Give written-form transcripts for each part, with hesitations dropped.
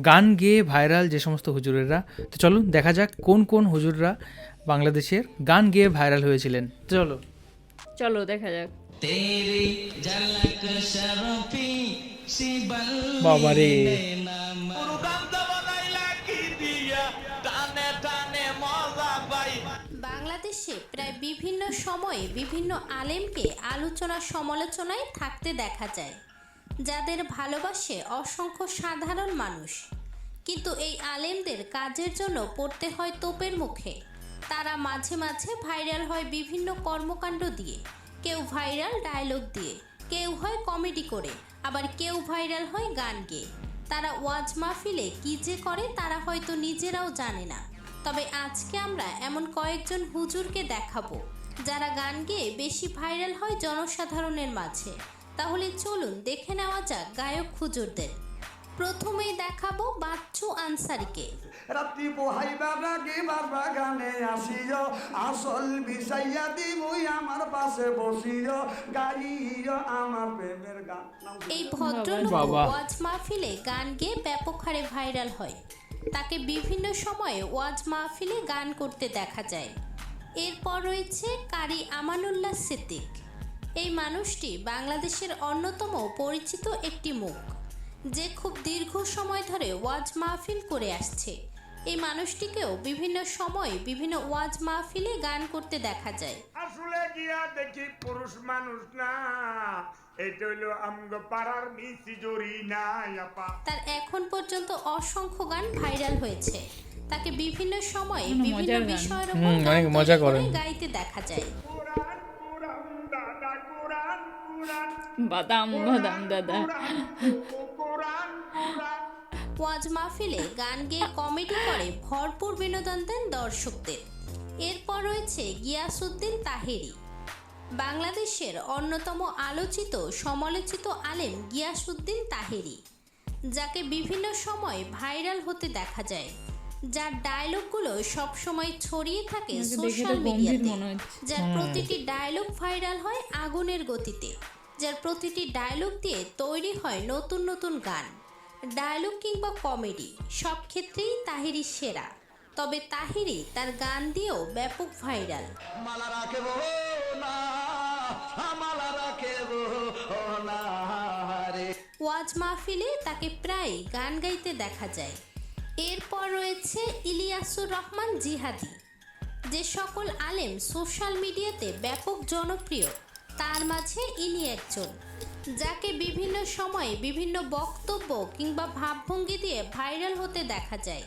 গান গেয়ে ভাইরাল যে সমস্ত হুজুরেরা, তো চলুন দেখা যাক কোন কোন হুজুররা বাংলাদেশের গান গেয়ে ভাইরাল হয়েছিলেন। চলো চলো দেখা যাক। तेरी झलक शर्फी सी बल्ली বাবারে, नाम বাংলাদেশে প্রায় বিভিন্ন সময়ে বিভিন্ন আলেমকে আলোচনা সমালোচনায় থাকতে দেখা যায়, যাদের ভালোবাসে অসংখ্য সাধারণ মানুষ। কিন্তু এই আলেমদের কাজের জন্য পড়তে হয় তোপের মুখে। তারা মাঝে মাঝে ভাইরাল হয় বিভিন্ন কর্মকাণ্ড দিয়ে, কেউ ভাইরাল ডায়লগ দিয়ে, কেউ হয় কমেডি করে, আবার কেউ ভাইরাল হয় গান গেয়ে। তারা ওয়াজ মাহফিলে কী যে করে তারা হয়তো নিজেরাও জানে না। তবে আজকে আমরা এমন কয়েকজন হুজুরকে দেখাবো যারা গান গেয়ে বেশি ভাইরাল হয় জনসাধারণের মাঝে। তাহলে চলুন দেখে নেওয়া যাক গায়ক হুজুরদের। প্রথমেই দেখাবো বাচ্চু আনসারীকে। রাত্রি পোহাইবা রাগে বারবা গানে আসিও, আসল বিষাইয়া দিবই আমার পাশে বসিও, গাইও আমার প্রেমের গান। এই ভদ্রলোক বাবা। ওয়াজ মাহফিলে গান গেয়ে ব্যাপক হারে ভাইরাল হয়। তাকে বিভিন্ন সময়ে ওয়াজ মাহফিলে গান করতে দেখা যায়। এরপর রয়েছে কারি আমানুল্লাহ সিদ্দিক। এই মানুষটি বাংলাদেশের অন্যতম পরিচিত একটি মুখ, যে খুব দীর্ঘ সময় ধরে ওয়াজ মাহফিল করে আসছে। এই মানুষটিকেও বিভিন্ন সময়ে বিভিন্ন ওয়াজ মাহফিলে গান করতে দেখা যায়। আসলে গিয়া দেখি পুরুষ মানুষ না, এটা হইলো আমগো পাড়ার মিসি জরি না আপা। তার এখন পর্যন্ত অসংখ্য গান ভাইরাল হয়েছে। তাকে বিভিন্ন সময়ে বিভিন্ন মজার গান। বিষয়ের উপর অনেক গান মজা তৈরি করে করেন। গাইতে দেখা যায়। কোরআন কোরআন দাদা কোরআন কোরআন বাদাম বাদাম দাদা। কোরআন কোরআন। ওয়াজ মাহফিলে গান গেয়ে কমেডি করে ভরপুর বিনোদন দেন দর্শকদের। এরপর রয়েছে গিয়াসউদ্দিন তাহেরি। বাংলাদেশের অন্যতম আলোচিত সমালোচিত আলেম গিয়াসউদ্দিন তাহেরি, যাকে বিভিন্ন সময় ভাইরাল হতে দেখা যায়, যার ডায়লগগুলো সবসময় ছড়িয়ে থাকে দেখে তো সোশ্যাল গম্ভীর মিডিয়াতে, মনে হচ্ছে। যার প্রতিটি ডায়লগ ভাইরাল হয় আগুনের গতিতে, যার প্রতিটি ডায়লগ দিয়ে তৈরি হয় নতুন নতুন গান। ডায়লগ কিংবা কমেডি সব ক্ষেত্রেই তাহেরি সেরা। তবে তাহেরি তার গান দিয়েও ব্যাপক ভাইরাল। মালা রাখবো না, মালা রাখবো না রে। ওয়াজ মাহফিলে তাকে প্রায় গান গাইতে দেখা যায়। এরপর রয়েছে ইলিয়াসুর রহমান জিহাদি। যে সকল আলেম সোশ্যাল মিডিয়াতে ব্যাপক জনপ্রিয়, তার মাঝে ইনি একজন, যাকে বিভিন্ন সময়ে বিভিন্ন বক্তব্য কিংবা ভাবভঙ্গি দিয়ে ভাইরাল হতে দেখা যায়।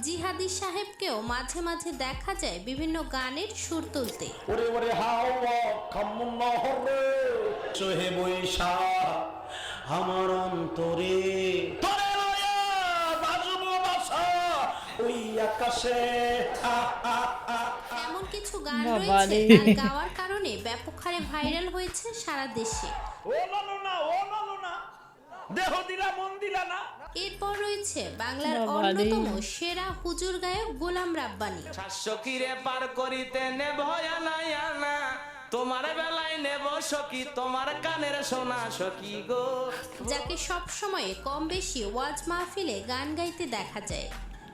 জিহাদি সাহেবকেও মাঝে মাঝে দেখা যায় বিভিন্ন গানের সুর তুলতে। ওরে ওরে হাওয়া খামুন নহরে সোহে বৈশা আমার অন্তরে তোরে লয়া বাজবো বাসা ওই আকাশে। এমন কিছু গান বাবা রয়েছে রে। তার গাওয়ার কারণে ব্যাপক হারে ভাইরাল হয়েছে সারা দেশে। ও লালো না, ও লালো না, দেহ দিলা মন দিলা না। এরপর রয়েছে বাংলার বাবা রে। অন্যতম সেরা হুজুর গায়ক গোলাম রাব্বানী। সখীরে পার করিতে নেব আনা, তোমার বেলায় নেব সখী, তোমার কানের সোনা সখী গো। যাকে সব সময় কম বেশি ওয়াজ মাহফিলে গান গাইতে দেখা যায়।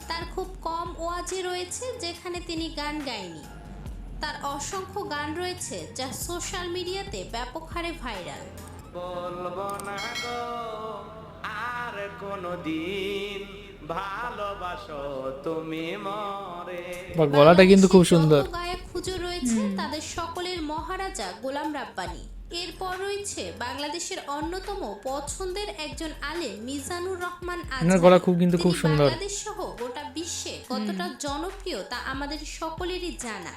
তার খুব কম ওয়াজে রয়েছে যেখানে তিনি গান গায়নি। তার অসংখ্য গান রয়েছে যা সোশ্যাল মিডিয়াতে ব্যাপক হারে ভাইরাল। বলবো না গো আর কোনদিন, ভালোবাসো তুমি মরে। গলাটা কিন্তু খুব বাংলাদেশে সুন্দর। যত গায়ক হুজুর রয়েছে তাদের সকলের মহারাজা গোলাম রাব্বানী। এরপর রয়েছে বাংলাদেশের অন্যতম পছন্দের একজন আলেম মিজানুর রহমান ওনার আজহারী। গলা খুব কিন্তু খুব তিনি সুন্দর। বাংলাদেশ সহ গোটা বিশ্বে কতটা জনপ্রিয় তা আমাদের সকলেরই জানা।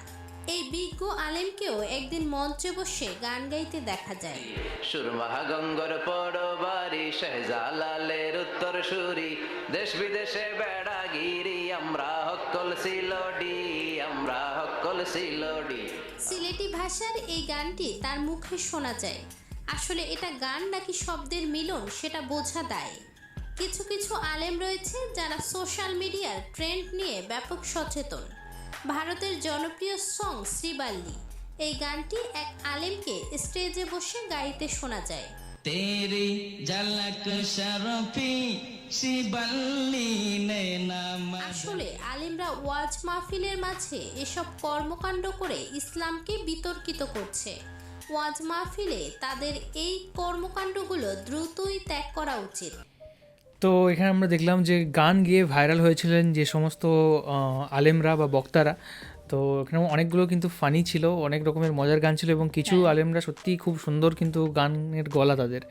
এই বিজ্ঞ আলেমকেও একদিন মঞ্চে বসে গান গাইতে দেখা যায়। সুরমা গঙ্গর পড়বারি শাহজালালের উত্তর সুরি, দেশ বিদেশে বেড়াগিরি, আমরা হকল সিলোডি, আমরা হকল সিলোডি। সিলেটি ভাষার এই গানটি তার মুখে শোনা যায়। আসলে এটা গান নাকি শব্দের মিলন সেটা বোঝা দায়। কিছু কিছু আলেম রয়েছে যারা সোশ্যাল মিডিয়ার ট্রেন্ড নিয়ে ব্যাপক সচেতন। ভারতের জনপ্রিয় সং শ্রীবাল্লি, এই গানটি এক আলেমকে স্টেজে বসে গাইতে শোনা যায়। तेरी झलक शर्फी আসলে আলেমরা ওয়াজ মাহফিলের মাঝে এসব কর্মকাণ্ড করে ইসলামকে বিতর্কিত করছে। ওয়াজ মাহফিলে তাদের এই কর্মকাণ্ডগুলো দ্রুতই ত্যাগ করা উচিত। তো এখানে আমরা দেখলাম যে গান গেয়ে ভাইরাল হয়েছিলেন যে সমস্ত আলেমরা বা বক্তারা। তো এখানে অনেকগুলো কিন্তু ফানি ছিল, অনেক রকমের মজার গান ছিল এবং কিছু আলেমরা সত্যিই খুব সুন্দর কিন্তু গানের গলা তাদের।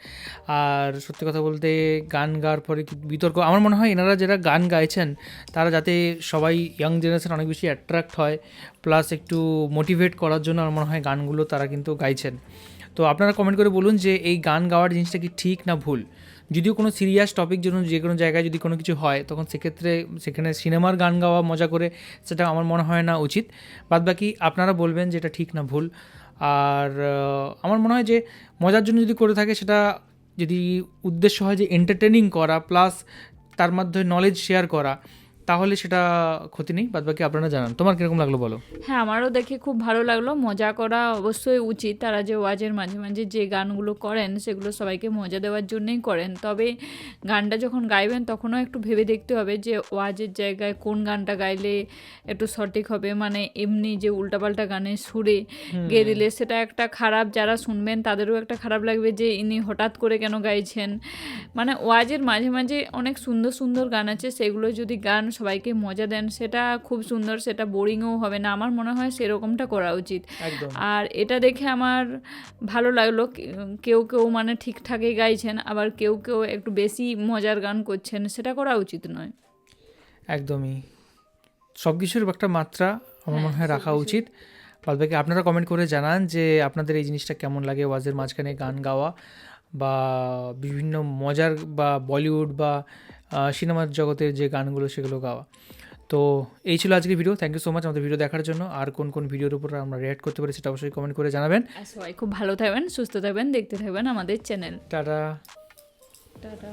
আর সত্যি কথা বলতে গান গাওয়ার পরে বিতর্ক, আমার মনে হয় এনারা যারা গান গাইছেন তারা যাতে সবাই ইয়াং জেনারেশন অনেক বেশি অ্যাট্রাক্ট হয়, প্লাস একটু মোটিভেট করার জন্য আমার মনে হয় গানগুলো তারা কিন্তু গাইছেন। তো আপনারা কমেন্ট করে বলুন যে এই গান গাওয়ার জিনিসটা কি ঠিক না ভুল। যদিও কোনো সিরিয়াস টপিক জন্য যে কোনো জায়গায় যদি কোনো কিছু হয় তখন সেক্ষেত্রে সেখানে সিনেমার গান গাওয়া মজা করে সেটা আমার মনে হয় না উচিত। বাদবাকি আপনারা বলবেন যে এটা ঠিক না ভুল। আর আমার মনে হয় যে মজার জন্য যদি করে থাকে, সেটা যদি উদ্দেশ্য হয় যে এন্টারটেনিং করা প্লাস তার মাধ্যমে নলেজ শেয়ার করা, তাহলে সেটা ক্ষতি নেই। বাদবাকি আপনারা জানান, তোমার কীরকম লাগলো বলো। হ্যাঁ, আমারও দেখে খুব ভালো লাগলো। মজা করা অবশ্যই উচিত। তারা যে ওয়াজের মাঝে মাঝে যে গানগুলো করেন সেগুলো সবাইকে মজা দেওয়ার জন্যই করেন। তবে গানটা যখন গাইবেন তখনও একটু ভেবে দেখতে হবে যে ওয়াজের জায়গায় কোন গানটা গাইলে একটু সঠিক হবে। মানে এমনি যে উল্টাপাল্টা গানের সুরে গেয়ে দিলে সেটা একটা খারাপ, যারা শুনবেন তাদেরও একটা খারাপ লাগবে যে ইনি হঠাৎ করে কেন গাইছেন। মানে ওয়াজের মাঝে মাঝে অনেক সুন্দর সুন্দর গান আছে, সেগুলো যদি গান সবাইকে মজা দেন সেটা খুব সুন্দর, সেটা বোরিংও হবে না। আমার মনে হয় সেরকমটা করা উচিত। একদম। আর এটা দেখে আমার ভালো লাগলো, কেউ কেউ মানে ঠিকঠাকই গাইছেন, আবার কেউ কেউ একটু বেশি মজার গান করছেন, সেটা করা উচিত নয়। একদমই, সব কিছুর একটা মাত্রা আমার মনে হয় রাখা উচিত। বাদবাকি আপনারা কমেন্ট করে জানান যে আপনাদের এই জিনিসটা কেমন লাগে, ওয়াজের মাঝখানে গান গাওয়া বা বিভিন্ন মজার বা বলিউড বা সিনেমার জগতের যে গানগুলো সেগুলো গাওয়া। তো এই ছিল আজকের video. Thank you so much আমাদের ভিডিও দেখার জন্য। আর কোন কোন ভিডিওর উপর আমরা রিঅ্যাক্ট করতে পারি সেটা অবশ্যই কমেন্ট করে জানাবেন। আর সবাই খুব ভালো থাকবেন, সুস্থ থাকবেন, দেখতে থাকবেন আমাদের চ্যানেল। টাটা। টাটা।